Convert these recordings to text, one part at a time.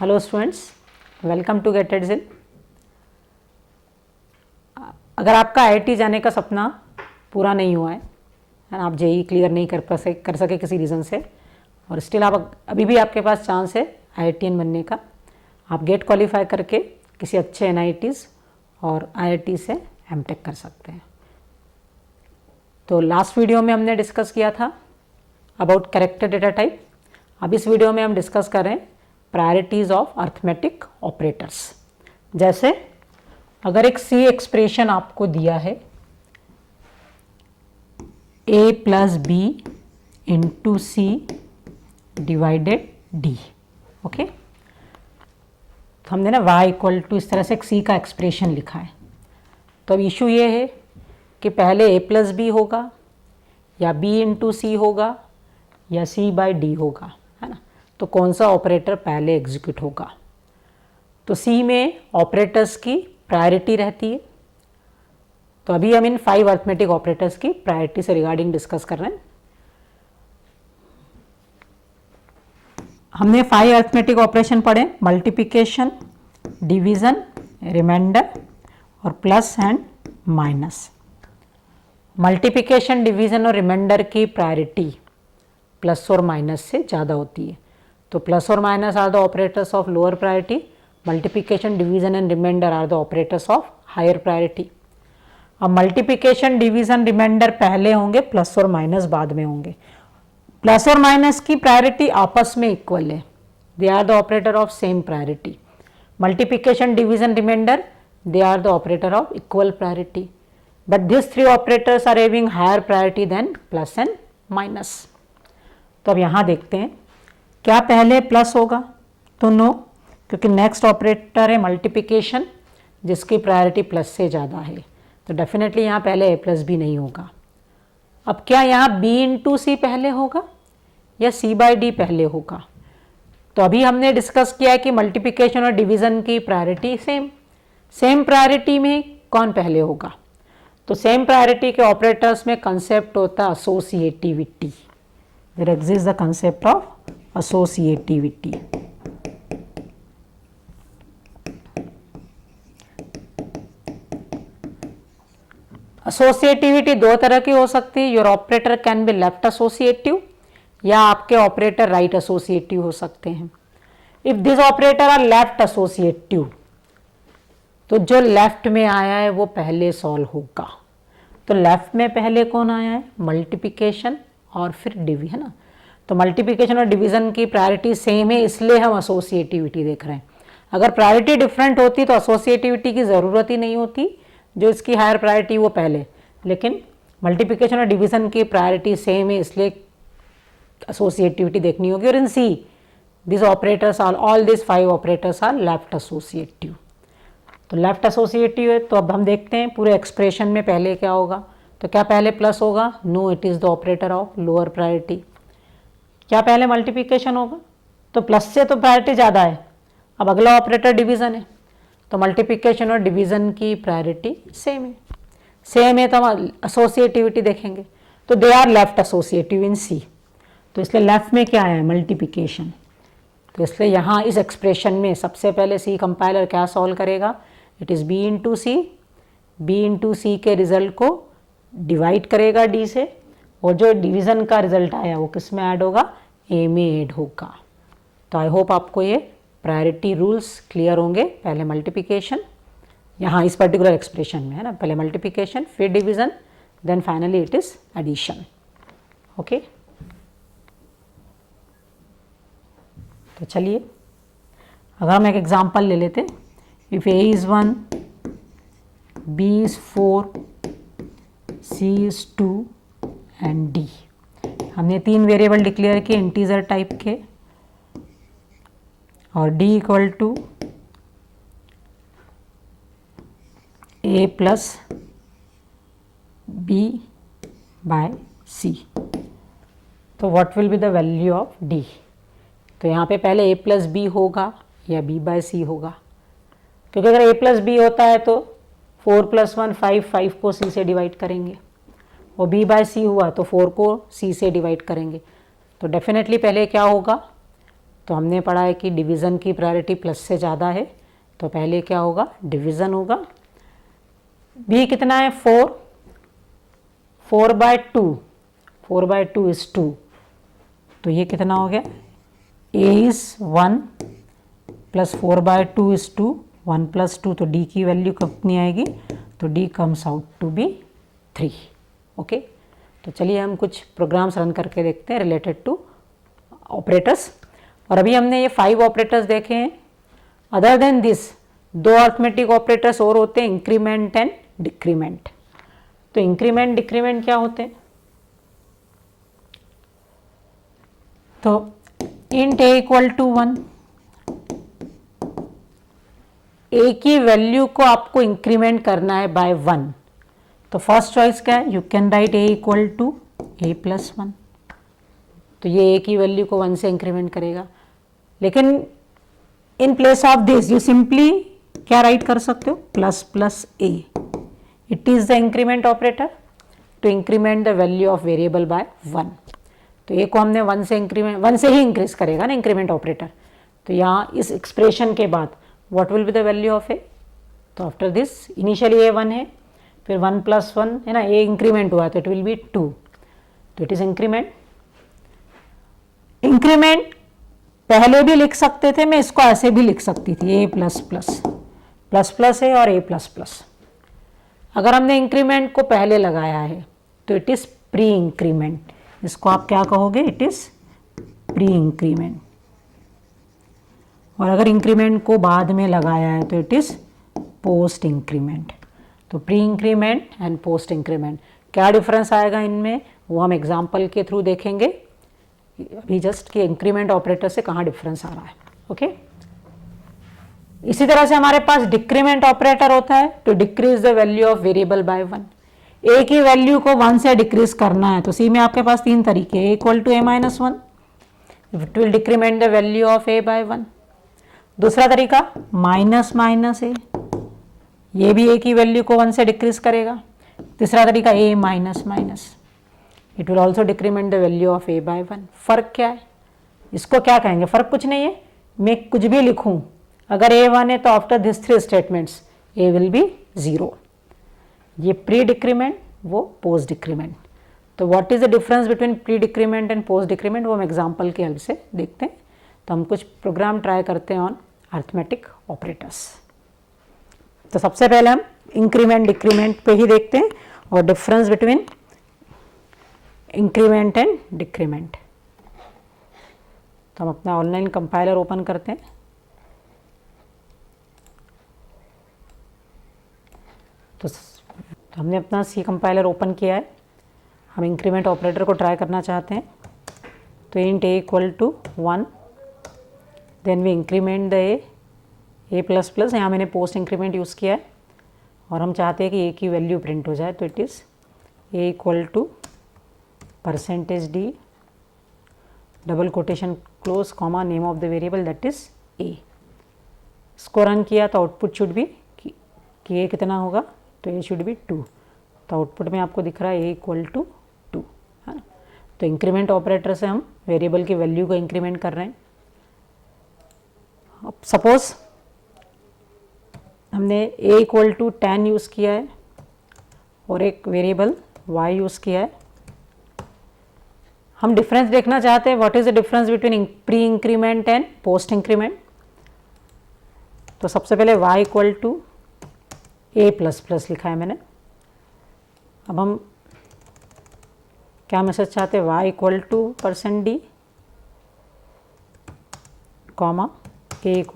Hello students, welcome to GATE एडजिल। अगर आपका आईआईटी जाने का सपना पूरा नहीं हुआ है ना, आप जेईई क्लियर नहीं कर सके किसी रीज़न से, और स्टिल आप अभी भी आपके पास चांस है आईआईटीएन बनने का। आप गेट क्वालिफाई करके किसी अच्छे एनआईटीज़ और आईआईटी से एमटेक कर सकते हैं। तो लास्ट वीडियो में हमने डिस्कस किया था अबाउट कैरेक्टर डेटा टाइप। अब इस वीडियो में हम डिस्कस कर रहे हैं प्रायोरिटीज़ ऑफ अर्थमेटिक ऑपरेटर्स। जैसे अगर एक सी एक्सप्रेशन आपको दिया है a plus B into C divided D, okay. तो हमने ना y इक्वल टू इस तरह से एक सी का एक्सप्रेशन लिखा है। तो अब इशू ये है कि पहले a प्लस बी होगा या b इंटू सी होगा या c बाई डी होगा, है ना। तो कौन सा ऑपरेटर पहले एग्जीक्यूट होगा? तो सी में ऑपरेटर्स की प्रायोरिटी रहती है। तो अभी हम इन 5 अर्थमेटिक ऑपरेटर्स की प्रायोरिटी से रिगार्डिंग डिस्कस कर रहे हैं। हमने 5 अर्थमेटिक ऑपरेशन पढ़े, मल्टीप्लिकेशन, डिवीजन, रिमाइंडर और plus and minus. Multiplication, division और रिमाइंडर की प्रायोरिटी प्लस और माइनस से ज़्यादा होती है। तो प्लस और minus are the operators of lower priority, multiplication, division and remainder are the operators of higher priority. अब मल्टीप्लिकेशन, डिवीजन, रिमाइंडर पहले होंगे, प्लस और माइनस बाद में होंगे। प्लस और माइनस की प्रायोरिटी आपस में इक्वल है, they are the operator of same priority. Multiplication, division, remainder they are the operator of equal priority, but this 3 operators are having higher priority than plus and minus. तो अब यहाँ देखते हैं क्या पहले प्लस होगा? तो नो, क्योंकि नेक्स्ट ऑपरेटर है मल्टीप्लिकेशन जिसकी प्रायोरिटी प्लस से ज़्यादा है। तो डेफिनेटली यहाँ पहले ए प्लस बी नहीं होगा। अब क्या यहाँ बी इंटू सी पहले होगा या सी बाई डी पहले होगा? तो अभी हमने डिस्कस किया है कि मल्टीप्लिकेशन और डिवीज़न की प्रायोरिटी सेम प्रायोरिटी में कौन पहले होगा? तो सेम प्रायोरिटी के ऑपरेटर्स में कंसेप्ट होता है associativity. There exist the concept of associativity. Associativity 2 तरह की हो सकती है। Your operator can be left associative या आपके ऑपरेटर राइट एसोसिएटिव हो सकते हैं। If this operator are left associative, तो जो लेफ्ट में आया है वो पहले सॉल्व होगा। तो लेफ्ट में पहले कौन आया है? मल्टीप्लिकेशन और फिर डिवी, है ना। तो मल्टीप्लिकेशन और डिवीजन की प्रायोरिटी सेम है, इसलिए हम एसोसिएटिविटी देख रहे हैं। अगर प्रायोरिटी डिफरेंट होती तो एसोसिएटिविटी की ज़रूरत ही नहीं होती, जो इसकी हायर प्रायोरिटी वो पहले। लेकिन मल्टीप्लिकेशन और डिवीजन की प्रायोरिटी सेम है, इसलिए एसोसिएटिविटी देखनी होगी। और in C this operators are, all this 5 operators are left associative. तो लेफ्ट एसोसिएटिव है। तो अब हम देखते हैं पूरे एक्सप्रेशन में पहले क्या होगा। तो क्या पहले प्लस होगा? No, it is the operator of lower priority. क्या पहले मल्टीप्लिकेशन होगा? तो प्लस से तो प्रायोरिटी ज़्यादा है। अब अगला ऑपरेटर डिवीज़न है, तो मल्टीप्लिकेशन और डिवीज़न की प्रायोरिटी सेम है तो हम एसोसिएटिविटी देखेंगे। तो दे आर लेफ्ट एसोसिएटिव इन सी। तो इसलिए लेफ्ट में क्या है? मल्टीप्लिकेशन। तो इसलिए यहाँ इस एक्सप्रेशन में सबसे पहले सी कंपाइलर क्या सॉल्व करेगा? It is B into C. B into C के रिजल्ट को डिवाइड करेगा डी से, और जो डिवीज़न का रिजल्ट आया वो किस में ऐड होगा? ए में ऐड होगा। तो आई होप आपको ये प्रायोरिटी रूल्स क्लियर होंगे। पहले मल्टीप्लिकेशन, यहाँ इस पर्टिकुलर एक्सप्रेशन में, है ना, पहले मल्टीप्लिकेशन फिर division, then finally it is addition, okay. तो चलिए अगर हम एक एग्जांपल ले लेते, if A is 1, B is 4, C is 2 and D. हमने 3 वेरिएबल डिक्लेयर किए इंटीजर टाइप के, और d equal to a plus B by C. तो what will be the value of d? तो यहाँ पे पहले a प्लस बी होगा या b बाय सी होगा, क्योंकि अगर a प्लस बी होता है तो 4 प्लस 1 5 को c से डिवाइड करेंगे, और b बाय सी हुआ तो 4 को c से डिवाइड करेंगे। तो डेफिनेटली पहले क्या होगा? तो हमने पढ़ा है कि डिवीज़न की प्रायोरिटी प्लस से ज़्यादा है, तो पहले क्या होगा, डिवीज़न होगा। बी कितना है, 4, 4/2, 4/2 इज़ 2, तो ये कितना हो गया, a इज़ 1 प्लस 4/2 इज़ 2, 1 + 2, तो d की वैल्यू कितनी आएगी, तो d comes out to be 3। Okay, तो चलिए हम कुछ प्रोग्राम्स रन करके देखते हैं रिलेटेड टू ऑपरेटर्स। और अभी हमने ये 5 ऑपरेटर्स देखे हैं। Other than this 2 arithmetic operators और होते हैं, इंक्रीमेंट एंड डिक्रीमेंट। तो इंक्रीमेंट डिक्रीमेंट क्या होते हैं, तो इंट a = 1, a की वैल्यू को आपको इंक्रीमेंट करना है बाय 1, तो फर्स्ट चॉइस क्या है, you can write a = a + 1, तो ये a की वैल्यू को 1 से इंक्रीमेंट करेगा। लेकिन in place of this you simply क्या राइट कर सकते हो, ++ a, it is the increment operator to increment the value of variable by 1। तो a को हमने 1 से इंक्रीमेंट, 1 से ही इंक्रीज करेगा ना इंक्रीमेंट ऑपरेटर। तो यहाँ इस एक्सप्रेशन के बाद what will be the value of a, तो आफ्टर दिस इनिशियली a 1 है, फिर 1 + 1 है ना, a इंक्रीमेंट हुआ तो इट विल बी 2, तो इट इज इंक्रीमेंट। इंक्रीमेंट पहले भी लिख सकते थे, मैं इसको ऐसे भी लिख सकती थी, a ++ है और a++। अगर हमने इंक्रीमेंट को पहले लगाया है तो इट इज़ प्री इंक्रीमेंट, इसको आप क्या कहोगे, इट इज़ प्री इंक्रीमेंट। और अगर इंक्रीमेंट को बाद में लगाया है तो इट इज़ पोस्ट इंक्रीमेंट। तो pre increment and post increment क्या डिफरेंस आएगा इनमें, वो हम एग्जाम्पल के थ्रू देखेंगे अभी जस्ट कि इंक्रीमेंट ऑपरेटर से कहाँ डिफरेंस आ रहा है। ओके, इसी तरह से हमारे पास डिक्रीमेंट ऑपरेटर होता है to decrease the value of variable by 1। a की वैल्यू को 1 से डिक्रीज करना है, तो सी में आपके पास 3 तरीके, a = a - 1, it will decrement the value of a by 1। दूसरा तरीका -a, ये भी a की वैल्यू को 1 से डिक्रीज करेगा। तीसरा तरीका a-, it will also decrement the value of a by 1। फ़र्क क्या है, इसको क्या कहेंगे, फ़र्क कुछ नहीं है, मैं कुछ भी लिखूं, अगर a 1 है तो after this 3 statements a will be 0। ये प्री डिक्रीमेंट, वो पोस्ट डिक्रीमेंट। तो what is the difference between pre decrement and post decrement, वो हम एग्जाम्पल की हेल्प से देखते हैं। तो हम कुछ प्रोग्राम ट्राई करते हैं ऑन अर्थमेटिक ऑपरेटर्स। तो सबसे पहले हम इंक्रीमेंट डिक्रीमेंट पे ही देखते हैं और difference between increment and decrement. तो हम अपना ऑनलाइन कंपाइलर ओपन करते हैं। तो हमने अपना सी कंपाइलर ओपन किया है, हम इंक्रीमेंट ऑपरेटर को ट्राई करना चाहते हैं। तो int a = 1, then we increment the a++, यहाँ मैंने पोस्ट इंक्रीमेंट यूज़ किया है और हम चाहते हैं कि a की वैल्यू प्रिंट हो जाए, तो it is a = %d double quotation close comma name of the variable that is a। इसको रन किया तो आउटपुट शुड बी कि a कितना होगा, तो a शुड बी 2। तो आउटपुट में आपको दिख रहा है a = 2, है ना। तो इंक्रीमेंट ऑपरेटर से हम वेरिएबल की वैल्यू को इंक्रीमेंट कर रहे हैं। अब सपोज हमने a = 10 यूज़ किया है और एक वेरिएबल y यूज़ किया है। हम डिफरेंस देखना चाहते हैं, what is the difference between pre increment and post increment. तो सबसे पहले y = a++ लिखा है मैंने। अब हम क्या मैसेज चाहते हैं, y = %d comma a =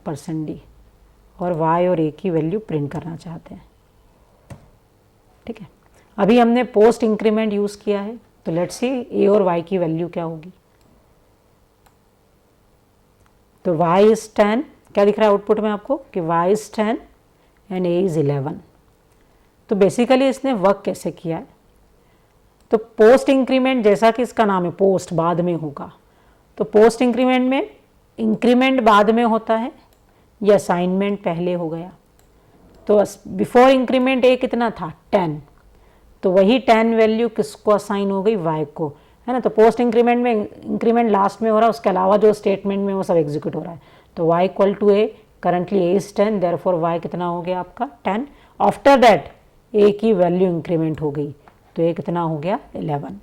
%d, और y और a की वैल्यू प्रिंट करना चाहते हैं। ठीक है, अभी हमने पोस्ट इंक्रीमेंट यूज़ किया है, तो लेट्स सी a और y की वैल्यू क्या होगी। तो y इज़ 10, क्या दिख रहा है आउटपुट में आपको कि y is 10 and a is 11। तो बेसिकली इसने वर्क कैसे किया है, तो पोस्ट इंक्रीमेंट, जैसा कि इसका नाम है पोस्ट, बाद में होगा, तो पोस्ट इंक्रीमेंट में इंक्रीमेंट बाद में होता है या असाइनमेंट पहले हो गया। तो बिफोर इंक्रीमेंट a कितना था, 10, तो वही 10 वैल्यू किसको असाइन हो गई, y को, है ना। तो पोस्ट इंक्रीमेंट में इंक्रीमेंट लास्ट में हो रहा है, उसके अलावा जो स्टेटमेंट में वो सब एग्जीक्यूट हो रहा है। तो y equal to A, currently a is 10, therefore y कितना हो गया आपका 10। आफ्टर दैट a की वैल्यू इंक्रीमेंट हो गई, तो a कितना हो गया 11।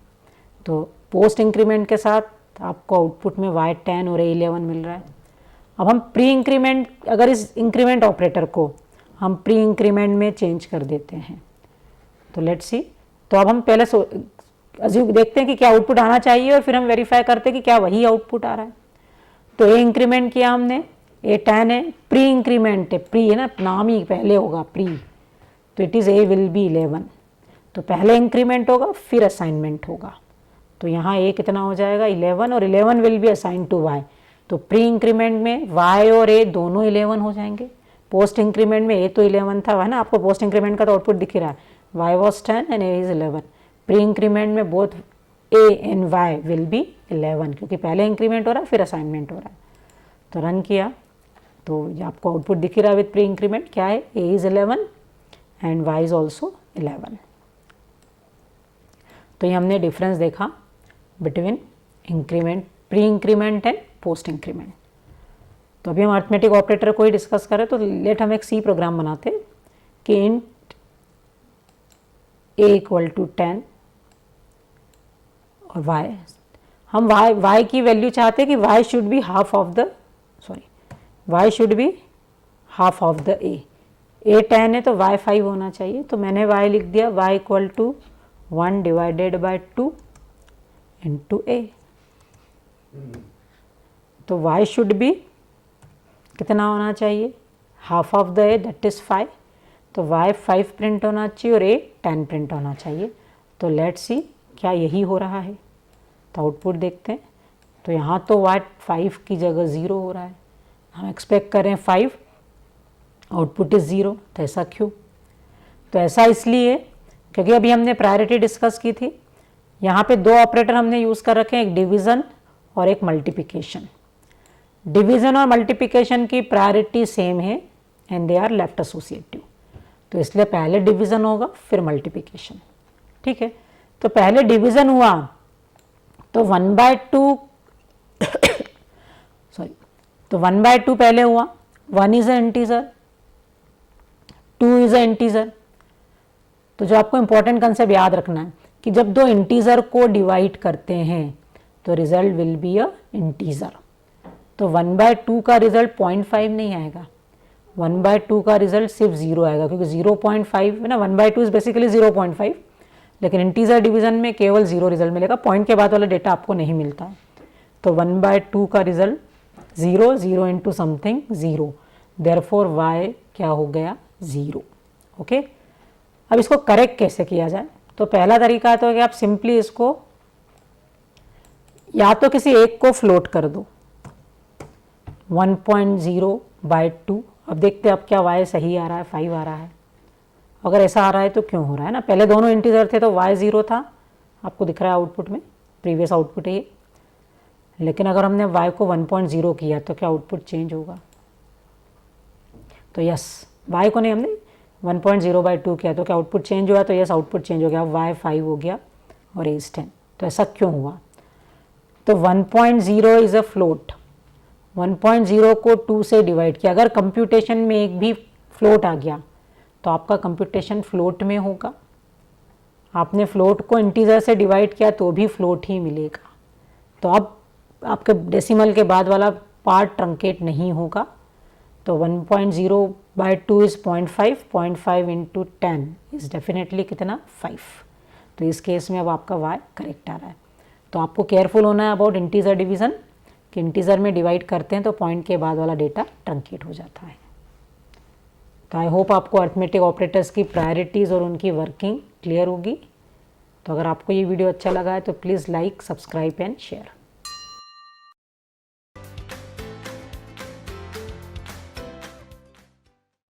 तो पोस्ट इंक्रीमेंट के साथ आपको आउटपुट में y 10 और a 11 मिल रहा है। अब हम प्री इंक्रीमेंट, अगर इस इंक्रीमेंट ऑपरेटर को हम प्री इंक्रीमेंट में चेंज कर देते हैं, तो लेट्स सी। तो अब हम पहले देखते हैं कि क्या आउटपुट आना चाहिए और फिर हम वेरीफाई करते हैं कि क्या वही आउटपुट आ रहा है। तो ए इंक्रीमेंट किया हमने, ए 10 है, प्री इंक्रीमेंट है, प्री है ना, नाम ही पहले होगा प्री, तो it is a will be 11। तो पहले इंक्रीमेंट होगा फिर असाइनमेंट होगा, तो यहाँ ए कितना हो जाएगा 11, और 11 will be assign to Y. तो प्री इंक्रीमेंट में वाई और ए दोनों 11 हो जाएंगे, पोस्ट इंक्रीमेंट में ए तो 11 था, है ना, आपको पोस्ट इंक्रीमेंट का तो आउटपुट दिख ही रहा है, Y was 10 and A is 11। Pre increment में both A and Y will be 11, क्योंकि पहले इंक्रीमेंट हो रहा है फिर असाइनमेंट हो रहा है। तो रन किया तो ये आपको आउटपुट दिख ही रहा है विद प्री इंक्रीमेंट, क्या है, A is 11 and Y is also 11। तो ये हमने डिफरेंस देखा between increment, pre increment and post increment. तो अभी हम अरिथमेटिक ऑपरेटर को ही डिस्कस करें, तो लेट हम एक सी प्रोग्राम बनाते कि इंट a इक्वल टू 10 और y, हम y की वैल्यू चाहते हैं कि y should be half of the, y should be half of the a 10 है तो y 5 होना चाहिए। तो मैंने y लिख दिया, y equal to 1 divided by 2 into a। तो y शुड बी कितना होना चाहिए, half of the a, that is 5। तो y 5 प्रिंट होना चाहिए और a 10 प्रिंट होना चाहिए। तो लेट्स सी क्या यही हो रहा है, तो आउटपुट देखते हैं। तो यहाँ तो y 5 की जगह 0 हो रहा है, हम एक्सपेक्ट कर रहे हैं 5, आउटपुट इज़ 0। तो ऐसा क्यों, तो ऐसा इसलिए क्योंकि अभी हमने प्रायोरिटी डिस्कस की थी, यहाँ पे दो ऑपरेटर हमने यूज़ कर रखे हैं, एक डिवीज़न और एक मल्टीप्लिकेशन। डिवीज़न और मल्टीप्लिकेशन की प्रायोरिटी सेम है and they are left associative, तो इसलिए पहले डिवीज़न होगा फिर मल्टीप्लिकेशन, ठीक है। तो पहले डिवीज़न हुआ तो 1/2 सॉरी, तो 1/2 पहले हुआ, 1 is a integer, 2 is a integer. तो जो आपको इंपॉर्टेंट कंसेप्ट याद रखना है कि जब दो इंटीजर को डिवाइड करते हैं तो result will be a integer. तो 1/2 का रिजल्ट 0.5 नहीं आएगा, 1/2 का रिजल्ट सिर्फ 0 आएगा, क्योंकि 0.5 है ना, 1/2 इज़ बेसिकली 0.5, लेकिन इंटीजर डिवीज़न में केवल 0 रिजल्ट मिलेगा, पॉइंट के बाद वाला डेटा आपको नहीं मिलता है। तो 1/2 का result 0, 0 into something 0, therefore y क्या हो गया 0, ओके। अब इसको करेक्ट कैसे किया जाए, तो पहला तरीका तो है कि आप सिंपली इसको या तो किसी एक को फ्लोट कर दो 1.0/2। अब देखते हैं अब क्या y सही आ रहा है, 5 आ रहा है। अगर ऐसा आ रहा है तो क्यों हो रहा है ना, पहले दोनों इंटीजर थे तो y 0 था, आपको दिख रहा है आउटपुट में, प्रीवियस आउटपुट है ये। लेकिन अगर हमने y को 1.0 किया तो क्या आउटपुट चेंज होगा, तो यस, y को नहीं, हमने 1.0/2 किया तो क्या आउटपुट चेंज हुआ, तो यस आउटपुट चेंज हो गया, y 5 हो गया और a इज 10। तो ऐसा क्यों हुआ, तो 1.0 इज़ अ फ्लोट, 1.0 को 2 से डिवाइड किया, अगर कंप्यूटेशन में एक भी फ्लोट आ गया तो आपका कंप्यूटेशन फ्लोट में होगा, आपने फ्लोट को इंटीजर से डिवाइड किया तो भी फ्लोट ही मिलेगा। तो अब आपके डेसिमल के बाद वाला पार्ट ट्रंकेट नहीं होगा। तो 1.0/2 इज़ 0.5, 0.5 इंटू 10 इज़ डेफिनेटली कितना 5। तो इस केस में अब आपका y करेक्ट आ रहा है। तो आपको केयरफुल होना है अबाउट इंटीजर डिवीज़न, कि इंटीजर में डिवाइड करते हैं तो पॉइंट के बाद वाला डेटा ट्रंकेट हो जाता है। तो आई होप आपको अरिथमेटिक ऑपरेटर्स की प्रायोरिटीज़ और उनकी वर्किंग क्लियर होगी। तो अगर आपको ये वीडियो अच्छा लगा है तो please like, subscribe and share.